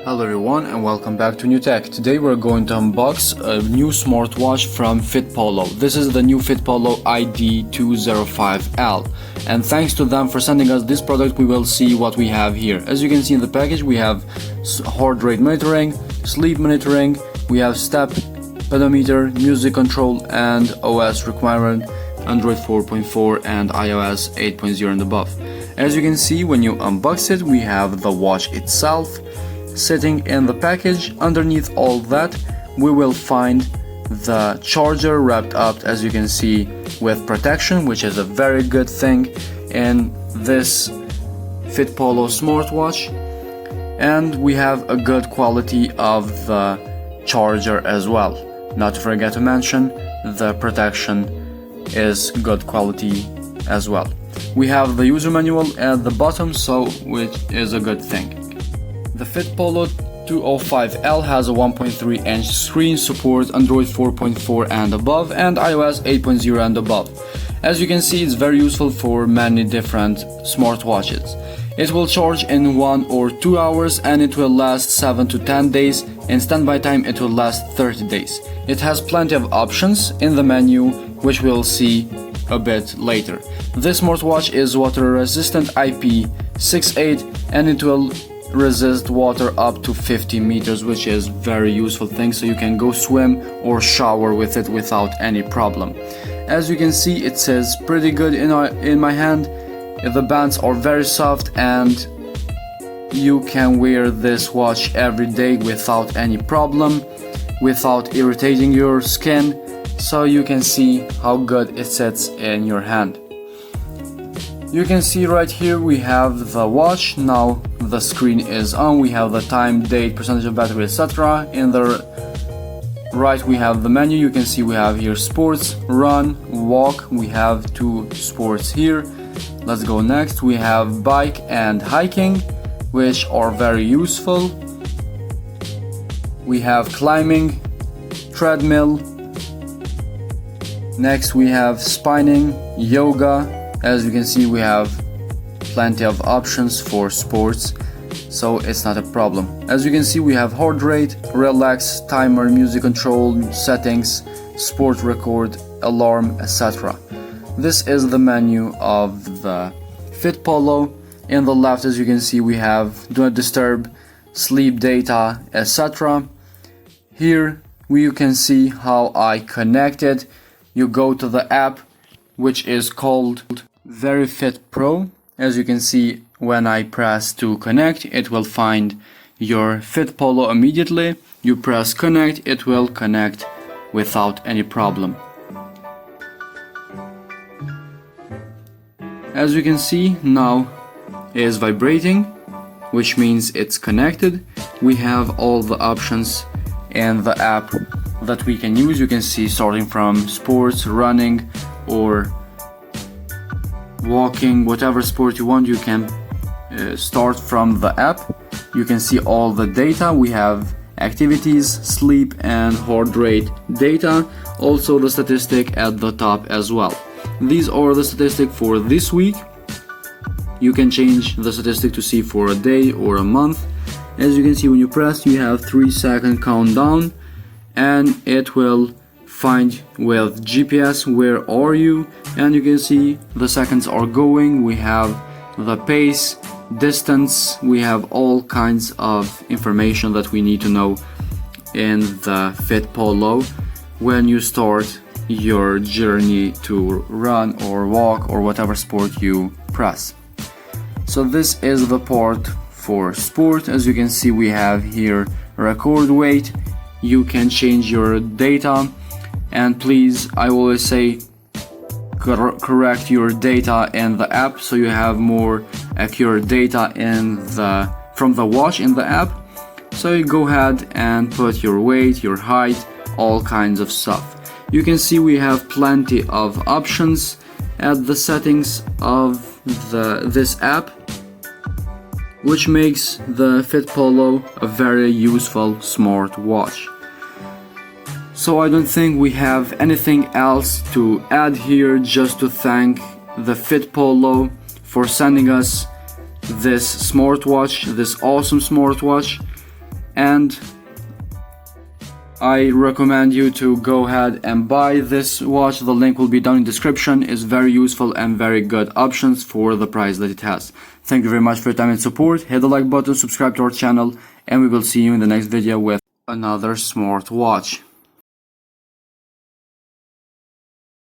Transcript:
Hello everyone and welcome back to New Tech. Today we're going to unbox a new smartwatch from Fitpolo. This is the new Fitpolo ID205L, and thanks to them for sending us this product, we will see what we have here. As you can see in the package, we have heart rate monitoring, sleep monitoring, we have step pedometer, music control, and OS requirement Android 4.4 and iOS 8.0 and above. As you can see, when you unbox it, we have the watch itself sitting in the package. Underneath all that, we will find the charger wrapped up, as you can see, with protection, which is a very good thing in this Fitpolo smartwatch. And we have a good quality of the charger as well. Not to forget to mention, the protection is good quality as well. We have the user manual at the bottom, which is a good thing. The Fitpolo 205L has a 1.3-inch screen, supports Android 4.4 and above and iOS 8.0 and above. As you can see, it's very useful for many different smartwatches. It will charge in 1 or 2 hours and it will last 7 to 10 days. In standby time, it will last 30 days. It has plenty of options in the menu, which we'll see a bit later. This smartwatch is water resistant IP68 and it will resist water up to 50 meters, which is very useful thing, so you can go swim or shower with it without any problem. As you can see, it says pretty good in my hand. The bands are very soft and you can wear this watch every day without any problem, without irritating your skin, so you can see how good it sits in your hand. You can see right here we have the watch. Now the screen is on, we have the time, date, percentage of battery, etc. In the right we have the menu. You can see we have here sports, run, walk. We have 2 sports here. Let's go next. We have bike and hiking, which are very useful. We have climbing, treadmill. Next we have spinning, yoga. As you can see, we have plenty of options for sports, so it's not a problem. As you can see, we have heart rate, relax, timer, music control, settings, sport record, alarm, etc. This is the menu of the Fitpolo. In the left, as you can see, we have do not disturb, sleep data, etc. Here you can see how I connect it. You go to the app, which is called VeryFit Pro. As you can see, when I press to connect, it will find your Fitpolo immediately. You press connect, it will connect without any problem. As you can see, now it is vibrating, which means it's connected. We have all the options in the app that we can use. You can see starting from sports, running, or walking, whatever sport you want, you can start from the app. You can see all the data. We have activities, sleep, and heart rate data. Also the statistic at the top as well. These are the statistics for this week. You can change the statistic to see for a day or a month. As you can see, when you press, you have 3-second countdown, and it will find with GPS where are you, and you can see the seconds are going. We have the pace, distance, we have all kinds of information that we need to know in the Fitpolo when you start your journey to run or walk or whatever sport you press. So this is the part for sport. As you can see, we have here record weight. You can change your data, and please, I always say, correct your data in the app so you have more accurate data from the watch in the app. So you go ahead and put your weight, your height, all kinds of stuff. You can see we have plenty of options at the settings of this app, which makes the Fitpolo a very useful smartwatch. So I don't think we have anything else to add here, just to thank the Fitpolo for sending us this smartwatch, this awesome smartwatch. and I recommend you to go ahead and buy this watch. The link will be down in the description. It's very useful and very good options for the price that it has. Thank you very much for your time and support. Hit the like button, subscribe to our channel, and we will see you in the next video with another smartwatch.